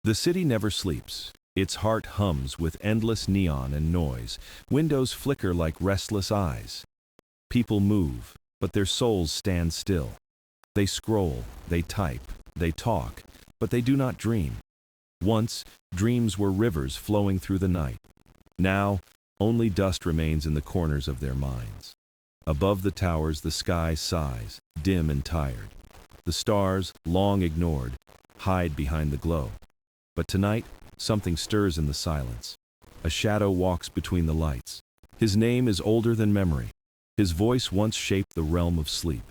The city never sleeps. Its heart hums with endless neon and noise. Windows flicker like restless eyes. People move, but their souls stand still. They scroll, they type, they talk, but they do not dream. Once, dreams were rivers flowing through the night. Now, only dust remains in the corners of their minds. Above the towers, the sky sighs, dim and tired. The stars, long ignored, hide behind the glow. But tonight, something stirs in the silence. A shadow walks between the lights. His name is older than memory. His voice once shaped the realm of sleep.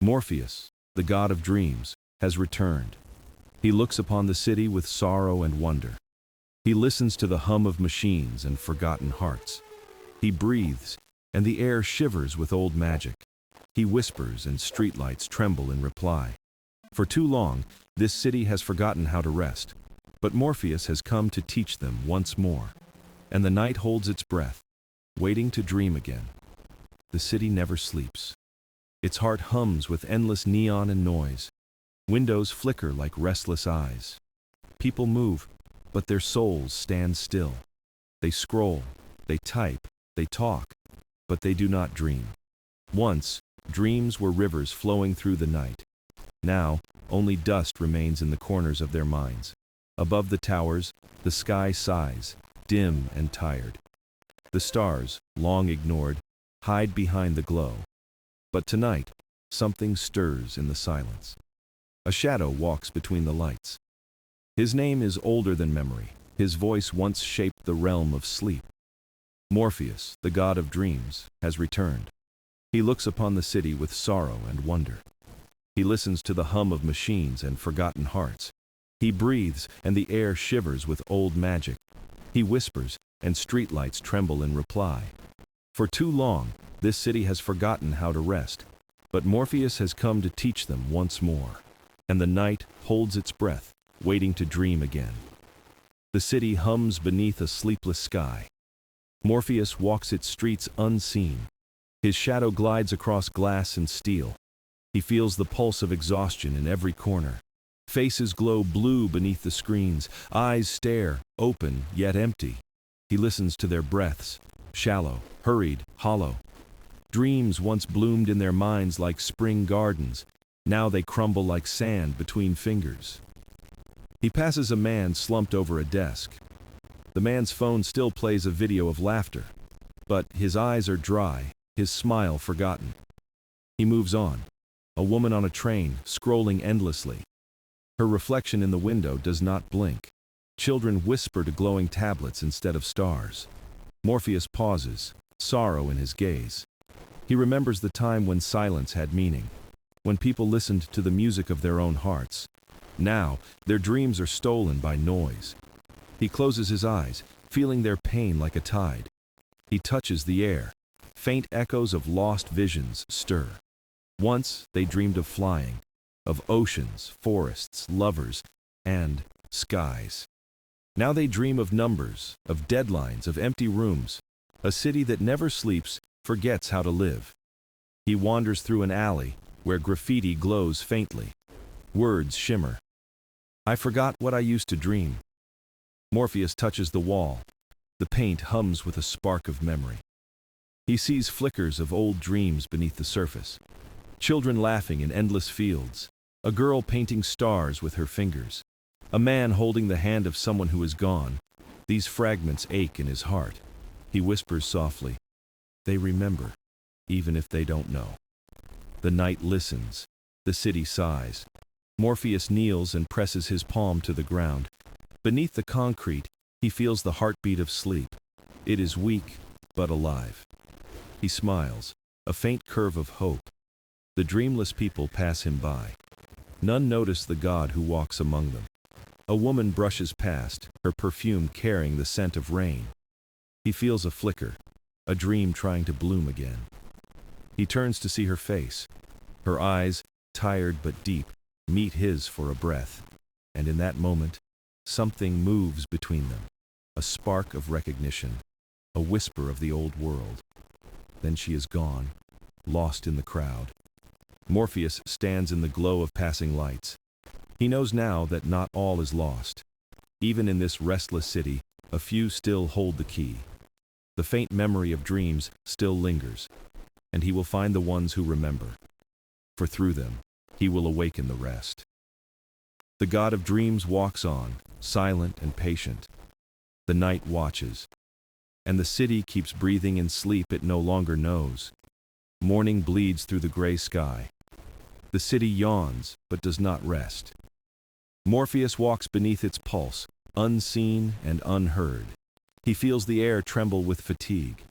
Morpheus, the god of dreams, has returned. He looks upon the city with sorrow and wonder. He listens to the hum of machines and forgotten hearts. He breathes, and the air shivers with old magic. He whispers, and streetlights tremble in reply. For too long, this city has forgotten how to rest. But Morpheus has come to teach them once more. And the night holds its breath, waiting to dream again. The city never sleeps. Its heart hums with endless neon and noise. Windows flicker like restless eyes. People move, but their souls stand still. They scroll, they type, they talk, but they do not dream. Once, dreams were rivers flowing through the night. Now, only dust remains in the corners of their minds. Above the towers, the sky sighs, dim and tired. The stars, long ignored, hide behind the glow. But tonight, something stirs in the silence. A shadow walks between the lights. His name is older than memory. His voice once shaped the realm of sleep. Morpheus, the god of dreams, has returned. He looks upon the city with sorrow and wonder. He listens to the hum of machines and forgotten hearts. He breathes, and the air shivers with old magic. He whispers, and streetlights tremble in reply. For too long, this city has forgotten how to rest. But Morpheus has come to teach them once more. And the night holds its breath, waiting to dream again. The city hums beneath a sleepless sky. Morpheus walks its streets unseen. His shadow glides across glass and steel. He feels the pulse of exhaustion in every corner. Faces glow blue beneath the screens. Eyes stare, open yet empty. He listens to their breaths, shallow, hurried, hollow. Dreams once bloomed in their minds like spring gardens. Now they crumble like sand between fingers. He passes a man slumped over a desk. The man's phone still plays a video of laughter, but his eyes are dry, his smile forgotten. He moves on. A woman on a train, scrolling endlessly. Her reflection in the window does not blink. Children whisper to glowing tablets instead of stars. Morpheus pauses, sorrow in his gaze. He remembers the time when silence had meaning, when people listened to the music of their own hearts. Now, their dreams are stolen by noise. He closes his eyes, feeling their pain like a tide. He touches the air. Faint echoes of lost visions stir. Once, they dreamed of flying, of oceans, forests, lovers, and skies. Now they dream of numbers, of deadlines, of empty rooms. A city that never sleeps forgets how to live. He wanders through an alley where graffiti glows faintly. Words shimmer. I forgot what I used to dream. Morpheus touches the wall. The paint hums with a spark of memory. He sees flickers of old dreams beneath the surface. Children laughing in endless fields. A girl painting stars with her fingers. A man holding the hand of someone who is gone. These fragments ache in his heart. He whispers softly. They remember, even if they don't know. The night listens. The city sighs. Morpheus kneels and presses his palm to the ground. Beneath the concrete, he feels the heartbeat of sleep. It is weak, but alive. He smiles, a faint curve of hope. The dreamless people pass him by. None notice the god who walks among them. A woman brushes past, her perfume carrying the scent of rain. He feels a flicker, a dream trying to bloom again. He turns to see her face. Her eyes, tired but deep, meet his for a breath. And in that moment, something moves between them. A spark of recognition, a whisper of the old world. Then she is gone, lost in the crowd. Morpheus stands in the glow of passing lights. He knows now that not all is lost. Even in this restless city, a few still hold the key. The faint memory of dreams still lingers, and he will find the ones who remember. For through them, he will awaken the rest. The god of dreams walks on, silent and patient. The night watches, and the city keeps breathing in sleep it no longer knows. Morning bleeds through the gray sky. The city yawns, but does not rest. Morpheus walks beneath its pulse, unseen and unheard. He feels the air tremble with fatigue.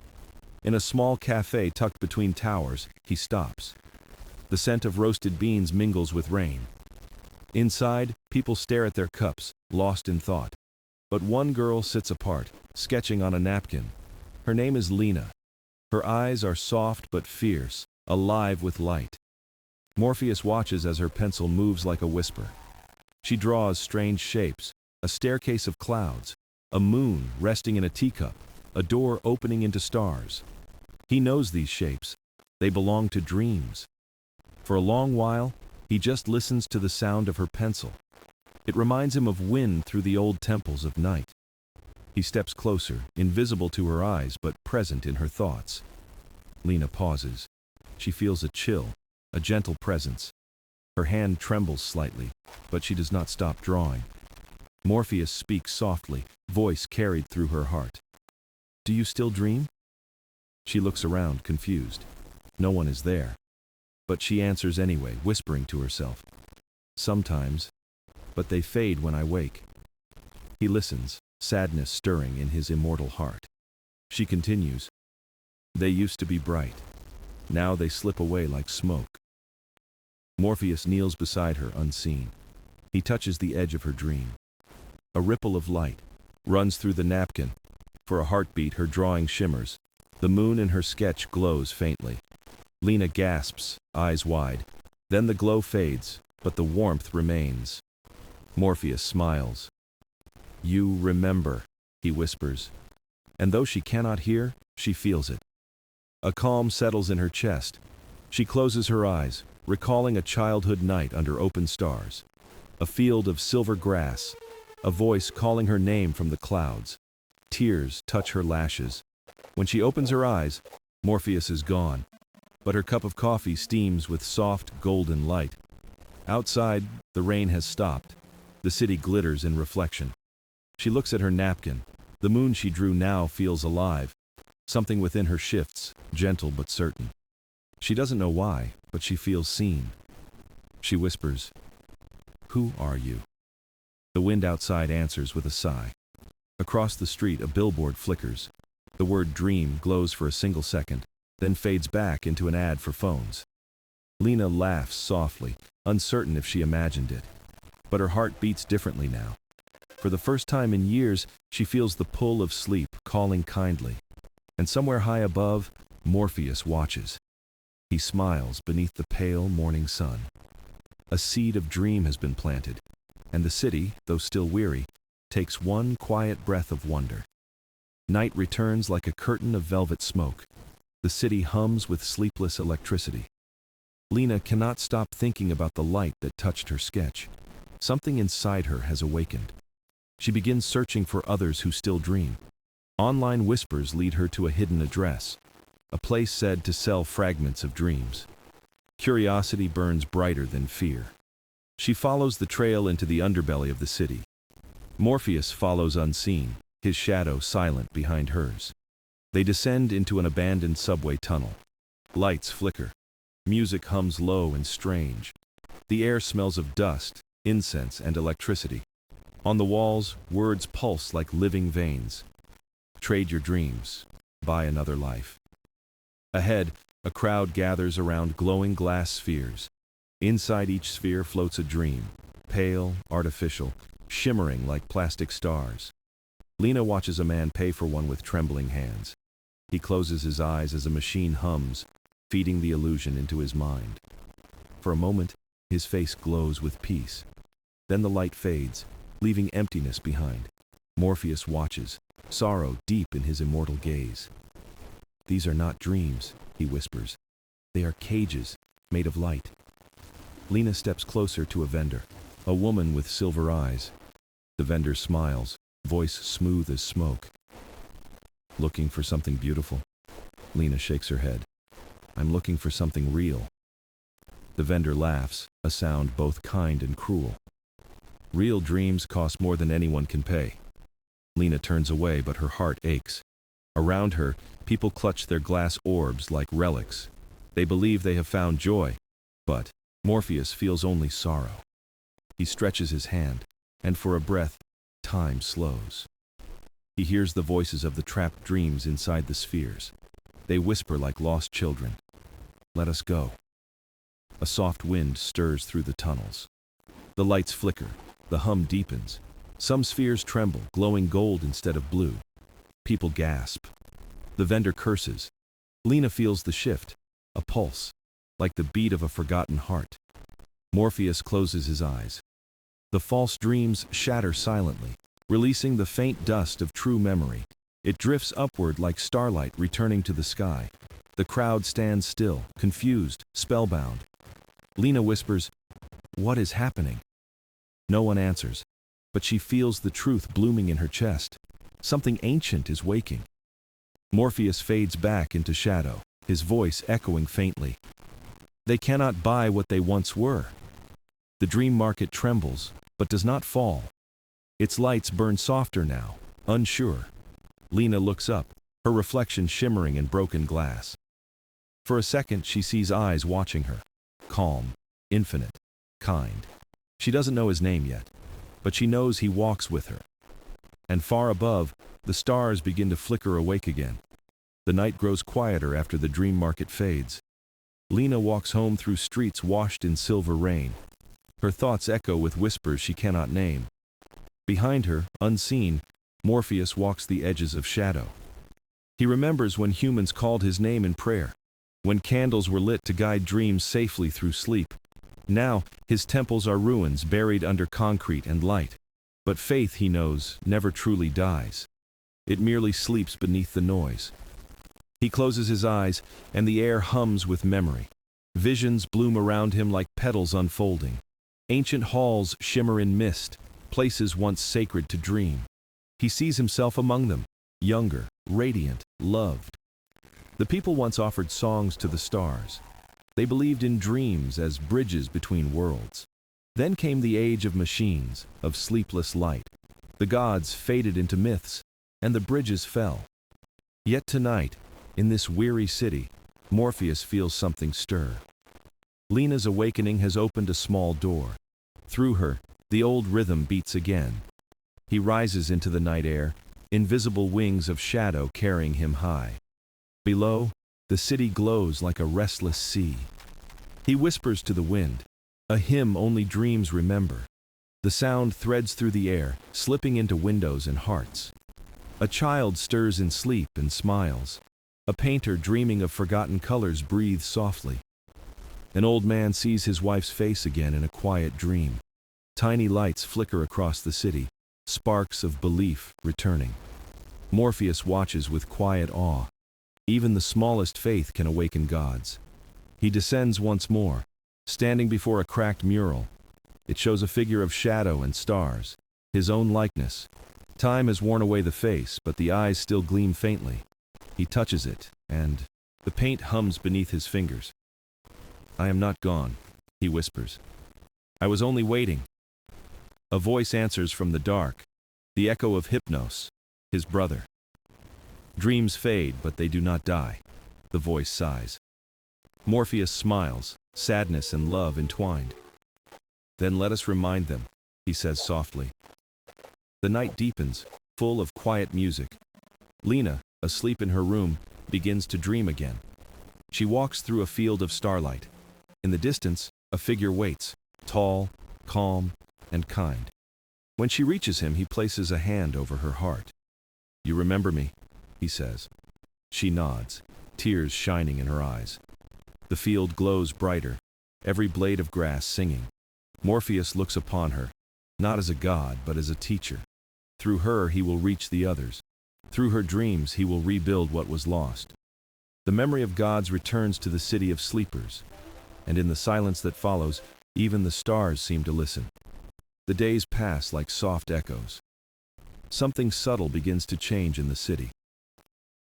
In a small cafe tucked between towers, he stops. The scent of roasted beans mingles with rain. Inside, people stare at their cups, lost in thought. But one girl sits apart, sketching on a napkin. Her name is Lina. Her eyes are soft but fierce, alive with light. Morpheus watches as her pencil moves like a whisper. She draws strange shapes, a staircase of clouds, a moon resting in a teacup, a door opening into stars. He knows these shapes. They belong to dreams. For a long while, he just listens to the sound of her pencil. It reminds him of wind through the old temples of night. He steps closer, invisible to her eyes but present in her thoughts. Lina pauses. She feels a chill, a gentle presence. Her hand trembles slightly, but she does not stop drawing. Morpheus speaks softly, voice carried through her heart. "Do you still dream?" She looks around, confused. No one is there. But she answers anyway, whispering to herself. "Sometimes, but they fade when I wake." He listens, sadness stirring in his immortal heart. She continues. "They used to be bright. Now they slip away like smoke." Morpheus kneels beside her, unseen. He touches the edge of her dream. A ripple of light runs through the napkin. For a heartbeat, her drawing shimmers. The moon in her sketch glows faintly. Lina gasps, eyes wide. Then the glow fades, but the warmth remains. Morpheus smiles. "You remember," he whispers. And though she cannot hear, she feels it. A calm settles in her chest. She closes her eyes, recalling a childhood night under open stars. A field of silver grass, a voice calling her name from the clouds. Tears touch her lashes. When she opens her eyes, Morpheus is gone, but her cup of coffee steams with soft, golden light. Outside, the rain has stopped. The city glitters in reflection. She looks at her napkin. The moon she drew now feels alive. Something within her shifts, gentle but certain. She doesn't know why, but she feels seen. She whispers, "Who are you?" The wind outside answers with a sigh. Across the street, a billboard flickers. The word dream glows for a single second, then fades back into an ad for phones. Lina laughs softly, uncertain if she imagined it. But her heart beats differently now. For the first time in years, she feels the pull of sleep calling kindly. And somewhere high above, Morpheus watches. He smiles beneath the pale morning sun. A seed of dream has been planted, and the city, though still weary, takes one quiet breath of wonder. Night returns like a curtain of velvet smoke. The city hums with sleepless electricity. Lina cannot stop thinking about the light that touched her sketch. Something inside her has awakened. She begins searching for others who still dream. Online whispers lead her to a hidden address, a place said to sell fragments of dreams. Curiosity burns brighter than fear. She follows the trail into the underbelly of the city. Morpheus follows unseen, his shadow silent behind hers. They descend into an abandoned subway tunnel. Lights flicker. Music hums low and strange. The air smells of dust, incense, and electricity. On the walls, words pulse like living veins. Trade your dreams. Buy another life. Ahead, a crowd gathers around glowing glass spheres. Inside each sphere floats a dream, pale, artificial, shimmering like plastic stars. Lina watches a man pay for one with trembling hands. He closes his eyes as a machine hums, feeding the illusion into his mind. For a moment, his face glows with peace. Then the light fades, leaving emptiness behind. Morpheus watches, sorrow deep in his immortal gaze. "These are not dreams," he whispers. "They are cages, made of light." Lina steps closer to a vendor, a woman with silver eyes. The vendor smiles, voice smooth as smoke. Looking for something beautiful? Lina shakes her head. I'm looking for something real. The vendor laughs, a sound both kind and cruel. Real dreams cost more than anyone can pay. Lina turns away, but her heart aches. Around her, people clutch their glass orbs like relics. They believe they have found joy, but Morpheus feels only sorrow. He stretches his hand, and for a breath, time slows. He hears the voices of the trapped dreams inside the spheres. They whisper like lost children. Let us go. A soft wind stirs through the tunnels. The lights flicker, the hum deepens. Some spheres tremble, glowing gold instead of blue. People gasp. The vendor curses. Lina feels the shift, a pulse, like the beat of a forgotten heart. Morpheus closes his eyes. The false dreams shatter silently, releasing the faint dust of true memory. It drifts upward like starlight returning to the sky. The crowd stands still, confused, spellbound. Lina whispers, "What is happening?" No one answers, but she feels the truth blooming in her chest. Something ancient is waking. Morpheus fades back into shadow, his voice echoing faintly. They cannot buy what they once were. The dream market trembles, but does not fall. Its lights burn softer now, unsure. Lina looks up, her reflection shimmering in broken glass. For a second, she sees eyes watching her. Calm, infinite, kind. She doesn't know his name yet, but she knows he walks with her. And far above, the stars begin to flicker awake again. The night grows quieter after the dream market fades. Lina walks home through streets washed in silver rain. Her thoughts echo with whispers she cannot name. Behind her, unseen, Morpheus walks the edges of shadow. He remembers when humans called his name in prayer, when candles were lit to guide dreams safely through sleep. Now, his temples are ruins buried under concrete and light. But faith, he knows, never truly dies. It merely sleeps beneath the noise. He closes his eyes, and the air hums with memory. Visions bloom around him like petals unfolding. Ancient halls shimmer in mist, places once sacred to dream. He sees himself among them, younger, radiant, loved. The people once offered songs to the stars. They believed in dreams as bridges between worlds. Then came the age of machines, of sleepless light. The gods faded into myths, and the bridges fell. Yet tonight, in this weary city, Morpheus feels something stir. Lina's awakening has opened a small door. Through her, the old rhythm beats again. He rises into the night air, invisible wings of shadow carrying him high. Below, the city glows like a restless sea. He whispers to the wind, a hymn only dreams remember. The sound threads through the air, slipping into windows and hearts. A child stirs in sleep and smiles. A painter dreaming of forgotten colors breathes softly. An old man sees his wife's face again in a quiet dream. Tiny lights flicker across the city, sparks of belief returning. Morpheus watches with quiet awe. Even the smallest faith can awaken gods. He descends once more, standing before a cracked mural. It shows a figure of shadow and stars, his own likeness. Time has worn away the face, but the eyes still gleam faintly. He touches it, and the paint hums beneath his fingers. "I am not gone," he whispers. "I was only waiting." A voice answers from the dark, the echo of Hypnos, his brother. "Dreams fade, but they do not die," the voice sighs. Morpheus smiles, sadness and love entwined. "Then let us remind them," he says softly. The night deepens, full of quiet music. Lina, asleep in her room, begins to dream again. She walks through a field of starlight. In the distance, a figure waits, tall, calm, and kind. When she reaches him, he places a hand over her heart. "You remember me?" he says. She nods, tears shining in her eyes. The field glows brighter, every blade of grass singing. Morpheus looks upon her, not as a god, but as a teacher. Through her, he will reach the others. Through her dreams, he will rebuild what was lost. The memory of gods returns to the city of sleepers, and in the silence that follows, even the stars seem to listen. The days pass like soft echoes. Something subtle begins to change in the city.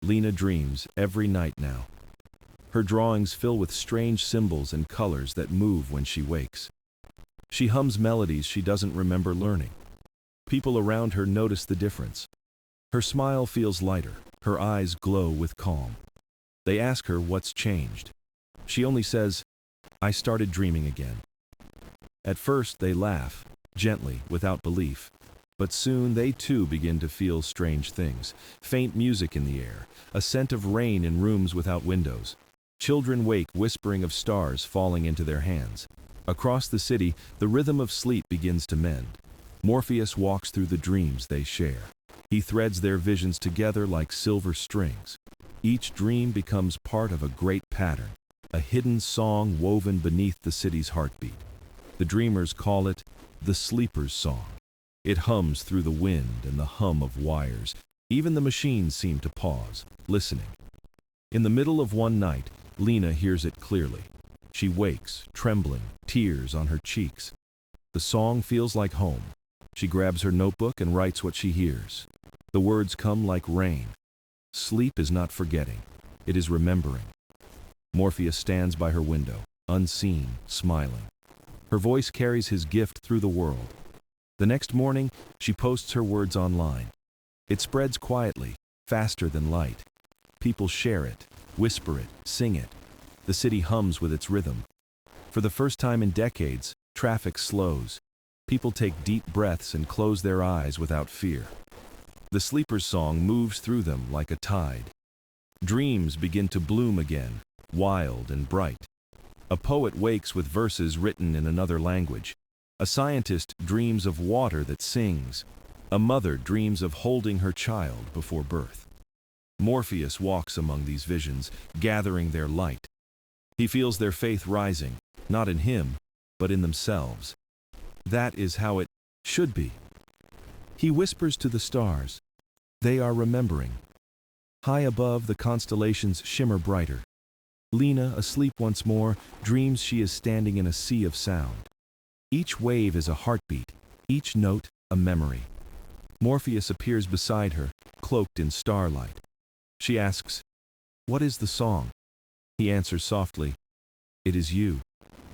Lina dreams every night now. Her drawings fill with strange symbols and colors that move when she wakes. She hums melodies she doesn't remember learning. People around her notice the difference. Her smile feels lighter, her eyes glow with calm. They ask her what's changed. She only says, "I started dreaming again." At first they laugh, gently, without belief. But soon they too begin to feel strange things. Faint music in the air, a scent of rain in rooms without windows. Children wake whispering of stars falling into their hands. Across the city, the rhythm of sleep begins to mend. Morpheus walks through the dreams they share. He threads their visions together like silver strings. Each dream becomes part of a great pattern, a hidden song woven beneath the city's heartbeat. The dreamers call it the sleeper's song. It hums through the wind and the hum of wires. Even the machines seem to pause, listening. In the middle of one night, Lina hears it clearly. She wakes, trembling, tears on her cheeks. The song feels like home. She grabs her notebook and writes what she hears. The words come like rain. Sleep is not forgetting. It is remembering. Morpheus stands by her window, unseen, smiling. Her voice carries his gift through the world. The next morning, she posts her words online. It spreads quietly, faster than light. People share it, whisper it, sing it. The city hums with its rhythm. For the first time in decades, traffic slows. People take deep breaths and close their eyes without fear. The sleeper's song moves through them like a tide. Dreams begin to bloom again, wild and bright. A poet wakes with verses written in another language. A scientist dreams of water that sings. A mother dreams of holding her child before birth. Morpheus walks among these visions, gathering their light. He feels their faith rising, not in him, but in themselves. That is how it should be. He whispers to the stars. They are remembering. High above, the constellations shimmer brighter. Lina, asleep once more, dreams she is standing in a sea of sound. Each wave is a heartbeat, each note a memory. Morpheus appears beside her, cloaked in starlight. She asks, "What is the song?" He answers softly, "It is you.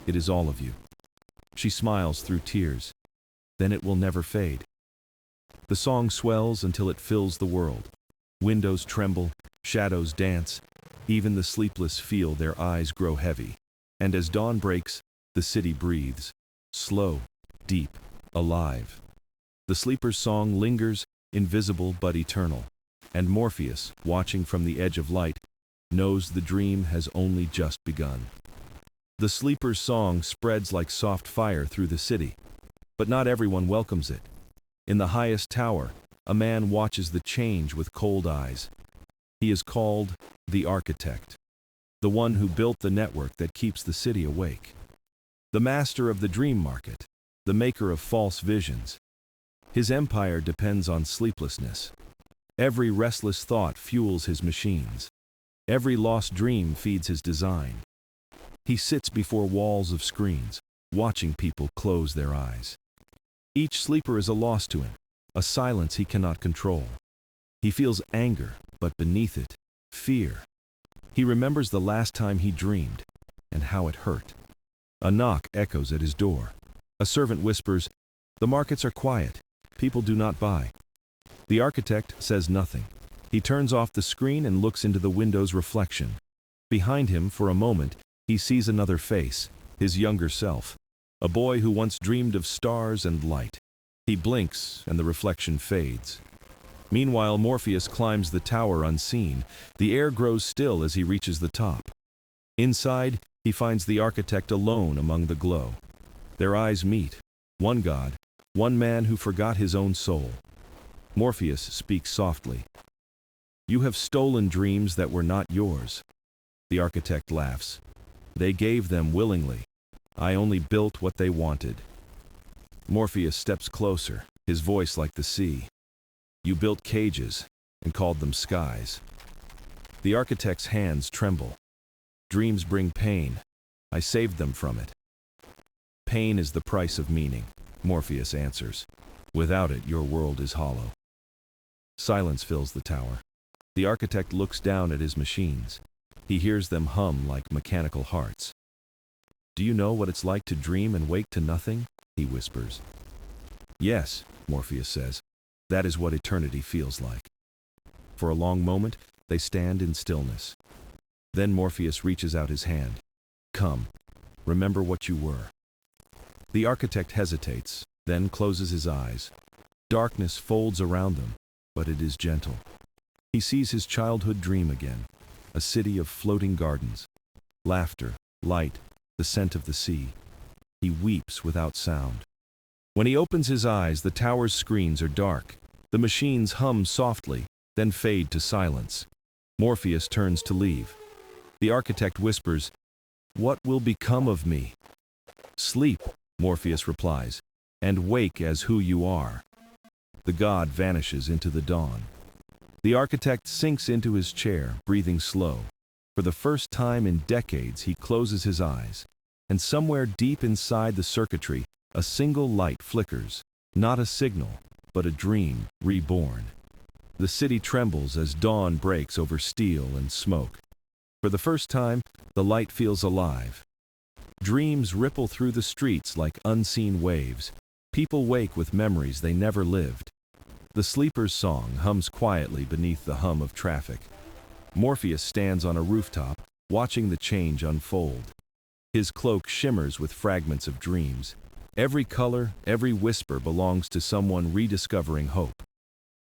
It is all of you." She smiles through tears. Then it will never fade. The song swells until it fills the world. Windows tremble, shadows dance. Even the sleepless feel their eyes grow heavy. And as dawn breaks, the city breathes. Slow, deep, alive. The sleeper's song lingers, invisible but eternal. And Morpheus, watching from the edge of light, knows the dream has only just begun. The sleeper's song spreads like soft fire through the city. But not everyone welcomes it. In the highest tower, a man watches the change with cold eyes. He is called the architect, the one who built the network that keeps the city awake. The master of the dream market, the maker of false visions. His empire depends on sleeplessness. Every restless thought fuels his machines. Every lost dream feeds his design. He sits before walls of screens, watching people close their eyes. Each sleeper is a loss to him, a silence he cannot control. He feels anger, but beneath it, fear. He remembers the last time he dreamed, and how it hurt. A knock echoes at his door. A servant whispers, "The markets are quiet. People do not buy." The architect says nothing. He turns off the screen and looks into the window's reflection. Behind him, for a moment, he sees another face, his younger self, a boy who once dreamed of stars and light. He blinks, and the reflection fades. Meanwhile, Morpheus climbs the tower unseen. The air grows still as he reaches the top. Inside, he finds the architect alone among the glow. Their eyes meet. One god, one man who forgot his own soul. Morpheus speaks softly. "You have stolen dreams that were not yours." The architect laughs. "They gave them willingly. I only built what they wanted." Morpheus steps closer, his voice like the sea. "You built cages and called them skies." The architect's hands tremble. "Dreams bring pain. I saved them from it." Pain is the price of meaning. Morpheus answers. Without it, your world is hollow. Silence fills the tower. The architect looks down at his machines. He hears them hum like mechanical hearts. Do you know what it's like to dream and wake to nothing? He whispers. Yes, Morpheus says. That is what eternity feels like. For a long moment, they stand in stillness. Then Morpheus reaches out his hand. Come, remember what you were. The architect hesitates, then closes his eyes. Darkness folds around them, but it is gentle. He sees his childhood dream again, a city of floating gardens, laughter, light, the scent of the sea. He weeps without sound. When he opens his eyes, the tower's screens are dark. The machines hum softly, then fade to silence. Morpheus turns to leave. The architect whispers, "What will become of me?" "Sleep," Morpheus replies, "and wake as who you are." The god vanishes into the dawn. The architect sinks into his chair, breathing slow. For the first time in decades, he closes his eyes, and somewhere deep inside the circuitry, a single light flickers, not a signal, but a dream reborn. The city trembles as dawn breaks over steel and smoke. For the first time, the light feels alive. Dreams ripple through the streets like unseen waves. People wake with memories they never lived. The sleeper's song hums quietly beneath the hum of traffic. Morpheus stands on a rooftop, watching the change unfold. His cloak shimmers with fragments of dreams. Every color, every whisper belongs to someone rediscovering hope.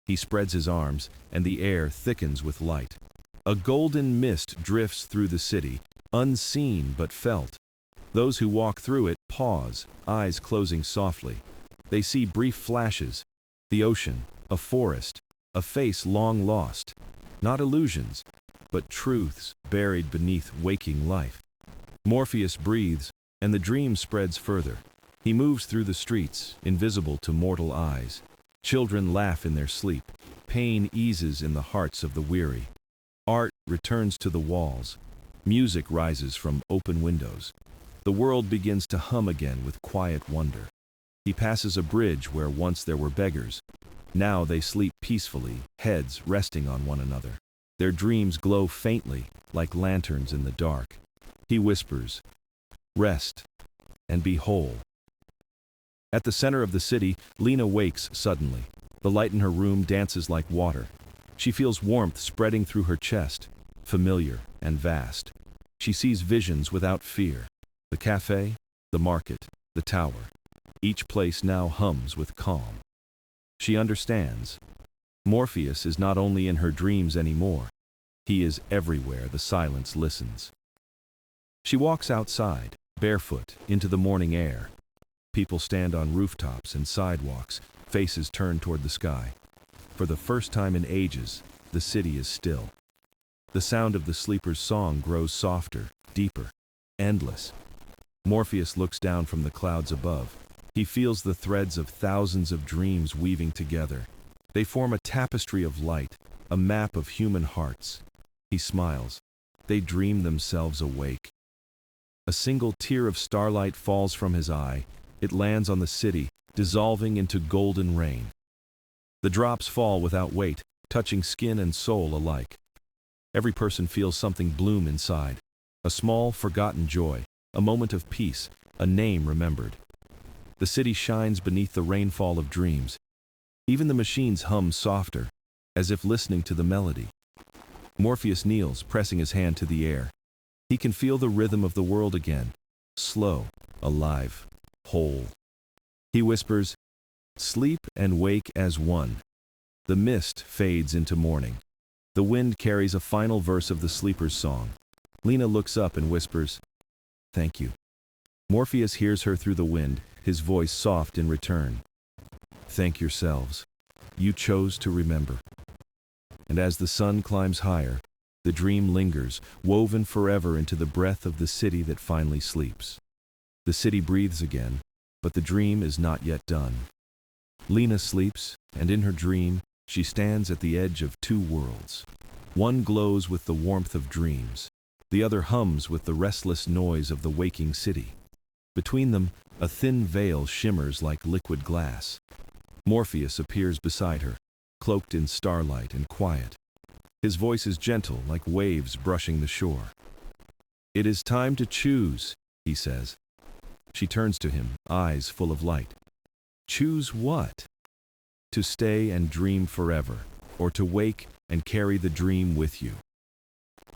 He spreads his arms, and the air thickens with light. A golden mist drifts through the city, unseen but felt. Those who walk through it pause, eyes closing softly. They see brief flashes: the ocean, a forest, a face long lost. Not illusions, but truths buried beneath waking life. Morpheus breathes, and the dream spreads further. He moves through the streets, invisible to mortal eyes. Children laugh in their sleep. Pain eases in the hearts of the weary. Art returns to the walls. Music rises from open windows. The world begins to hum again with quiet wonder. He passes a bridge where once there were beggars. Now they sleep peacefully, heads resting on one another. Their dreams glow faintly, like lanterns in the dark. He whispers, "Rest, and be whole." At the center of the city, Lina wakes suddenly. The light in her room dances like water. She feels warmth spreading through her chest, familiar and vast. She sees visions without fear. The cafe, the market, the tower. Each place now hums with calm. She understands. Morpheus is not only in her dreams anymore. He is everywhere the silence listens. She walks outside, barefoot, into the morning air. People stand on rooftops and sidewalks, faces turned toward the sky. For the first time in ages, the city is still. The sound of the sleeper's song grows softer, deeper, endless. Morpheus looks down from the clouds above. He feels the threads of thousands of dreams weaving together. They form a tapestry of light, a map of human hearts. He smiles. They dream themselves awake. A single tear of starlight falls from his eye. It lands on the city, dissolving into golden rain. The drops fall without weight, touching skin and soul alike. Every person feels something bloom inside. A small, forgotten joy, a moment of peace, a name remembered. The city shines beneath the rainfall of dreams. Even the machines hum softer, as if listening to the melody. Morpheus kneels, pressing his hand to the air. He can feel the rhythm of the world again, slow, alive, whole. He whispers, "Sleep and wake as one." The mist fades into morning. The wind carries a final verse of the sleeper's song. Lina looks up and whispers, "Thank you." Morpheus hears her through the wind, his voice soft in return. "Thank yourselves. You chose to remember." And as the sun climbs higher, the dream lingers, woven forever into the breath of the city that finally sleeps. The city breathes again, but the dream is not yet done. Lina sleeps, and in her dream, she stands at the edge of two worlds. One glows with the warmth of dreams. The other hums with the restless noise of the waking city. Between them, a thin veil shimmers like liquid glass. Morpheus appears beside her, cloaked in starlight and quiet. His voice is gentle, like waves brushing the shore. "It is time to choose," he says. She turns to him, eyes full of light. "Choose what?" "To stay and dream forever, or to wake and carry the dream with you."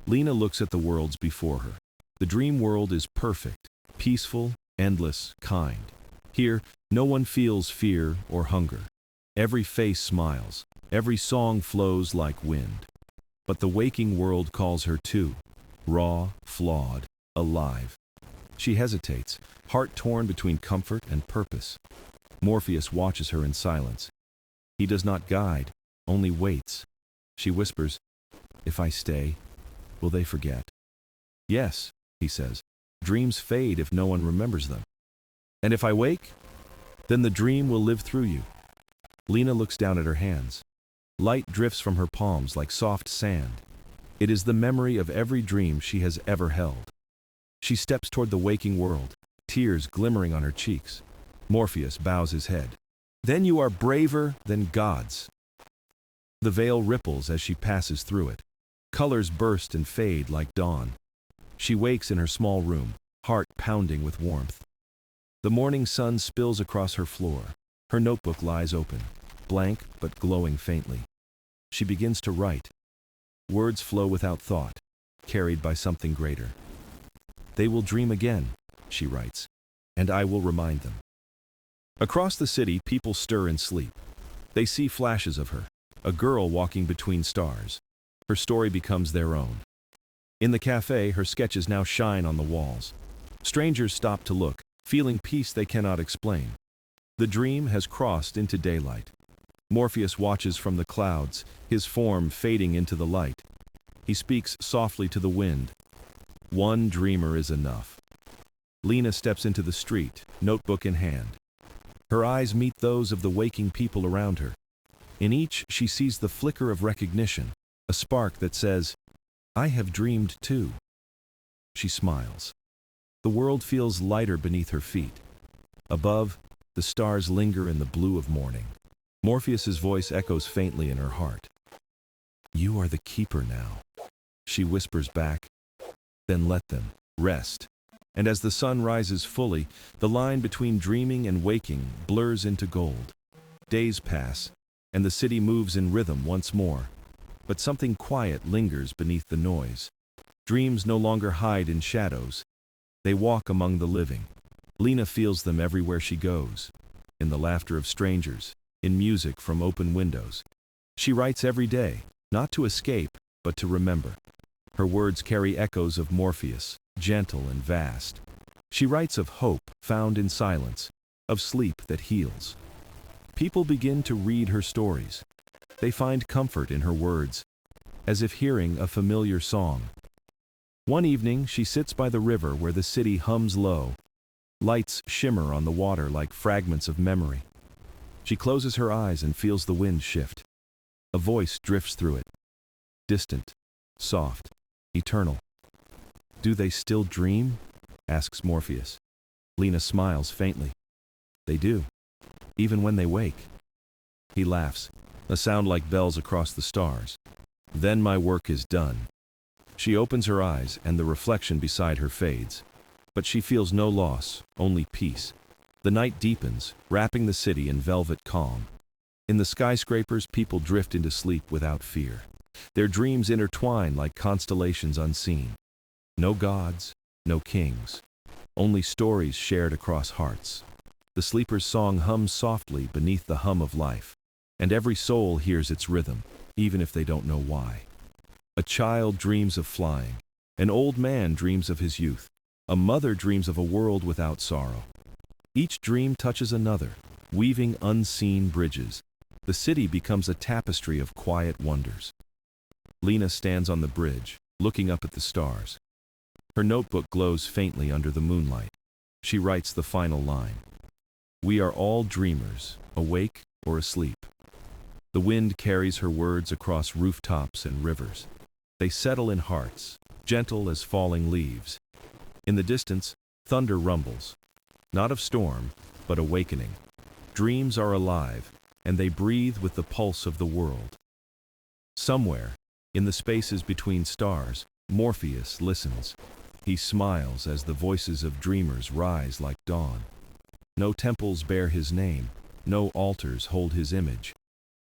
Lina looks at the worlds before her. The dream world is perfect, peaceful, endless, kind. Here, no one feels fear or hunger. Every face smiles, every song flows like wind. But the waking world calls her too, raw, flawed, alive. She hesitates, heart torn between comfort and purpose. Morpheus watches her in silence. He does not guide, only waits. She whispers, "If I stay, will they forget?" "Yes," he says. "Dreams fade if no one remembers them." "And if I wake? Then the dream will live through you." Lina looks down at her hands. Light drifts from her palms like soft sand. It is the memory of every dream she has ever held. She steps toward the waking world, tears glimmering on her cheeks. Morpheus bows his head. "Then you are braver than gods." The veil ripples as she passes through it. Colors burst and fade like dawn. She wakes in her small room, heart pounding with warmth. The morning sun spills across her floor. Her notebook lies open, blank but glowing faintly. She begins to write. Words flow without thought, carried by something greater. "They will dream again," she writes, "and I will remind them." Across the city, people stir in sleep. They see flashes of her, a girl walking between stars. Her story becomes their own. In the cafe, her sketches now shine on the walls. Strangers stop to look, feeling peace they cannot explain. The dream has crossed into daylight. Morpheus watches from the clouds, his form fading into the light. He speaks softly to the wind. "One dreamer is enough." Lina steps into the street, notebook in hand. Her eyes meet those of the waking people around her. In each, she sees the flicker of recognition, a spark that says, "I have dreamed too." She smiles. The world feels lighter beneath her feet. Above, the stars linger in the blue of morning. Morpheus's voice echoes faintly in her heart. "You are the keeper now," she whispers back. "Then let them rest." And as the sun rises fully, the line between dreaming and waking blurs into gold. Days pass, and the city moves in rhythm once more. But something quiet lingers beneath the noise. Dreams no longer hide in shadows. They walk among the living. Lina feels them everywhere she goes. In the laughter of strangers, in music from open windows. She writes every day, not to escape, but to remember. Her words carry echoes of Morpheus, gentle and vast. She writes of hope found in silence, of sleep that heals. People begin to read her stories. They find comfort in her words, as if hearing a familiar song. One evening, she sits by the river where the city hums low. Lights shimmer on the water like fragments of memory. She closes her eyes and feels the wind shift. A voice drifts through it. Distant, soft, eternal. "Do they still dream?" asks Morpheus. Lina smiles faintly. "They do, even when they wake." He laughs, a sound like bells across the stars. "Then my work is done." She opens her eyes and the reflection beside her fades. But she feels no loss, only peace. The night deepens, wrapping the city in velvet calm. In the skyscrapers, people drift into sleep without fear. Their dreams intertwine like constellations unseen. No gods, no kings. Only stories shared across hearts. The sleeper's song hums softly beneath the hum of life. And every soul hears its rhythm, even if they don't know why. A child dreams of flying. An old man dreams of his youth. A mother dreams of a world without sorrow. Each dream touches another, weaving unseen bridges. The city becomes a tapestry of quiet wonders. Lina stands on the bridge, looking up at the stars. Her notebook glows faintly under the moonlight. She writes the final line. "We are all dreamers, awake or asleep." The wind carries her words across rooftops and rivers. They settle in hearts, gentle as falling leaves. In the distance, thunder rumbles. Not of storm, but awakening. Dreams are alive, and they breathe with the pulse of the world. Somewhere, in the spaces between stars, Morpheus listens. He smiles as the voices of dreamers rise like dawn. No temples bear his name, no altars hold his image,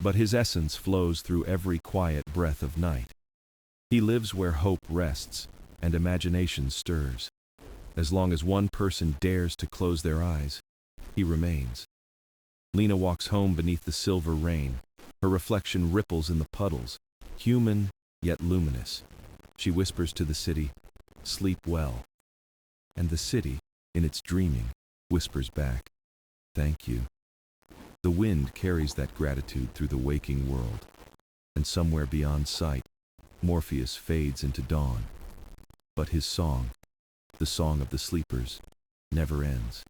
but his essence flows through every quiet breath of night. He lives where hope rests and imagination stirs. As long as one person dares to close their eyes, he remains. Lina walks home beneath the silver rain. Her reflection ripples in the puddles, human yet luminous. She whispers to the city, "Sleep well." And the city, in its dreaming, whispers back, "Thank you." The wind carries that gratitude through the waking world, and somewhere beyond sight, Morpheus fades into dawn. But his song, the song of the sleepers, never ends.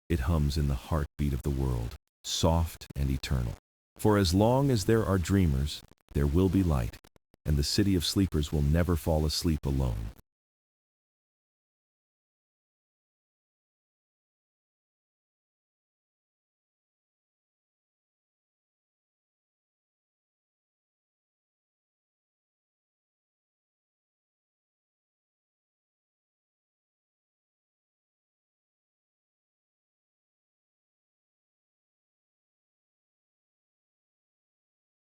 It hums in the heartbeat of the world, soft and eternal. For as long as there are dreamers, there will be light, and the city of sleepers will never fall asleep alone.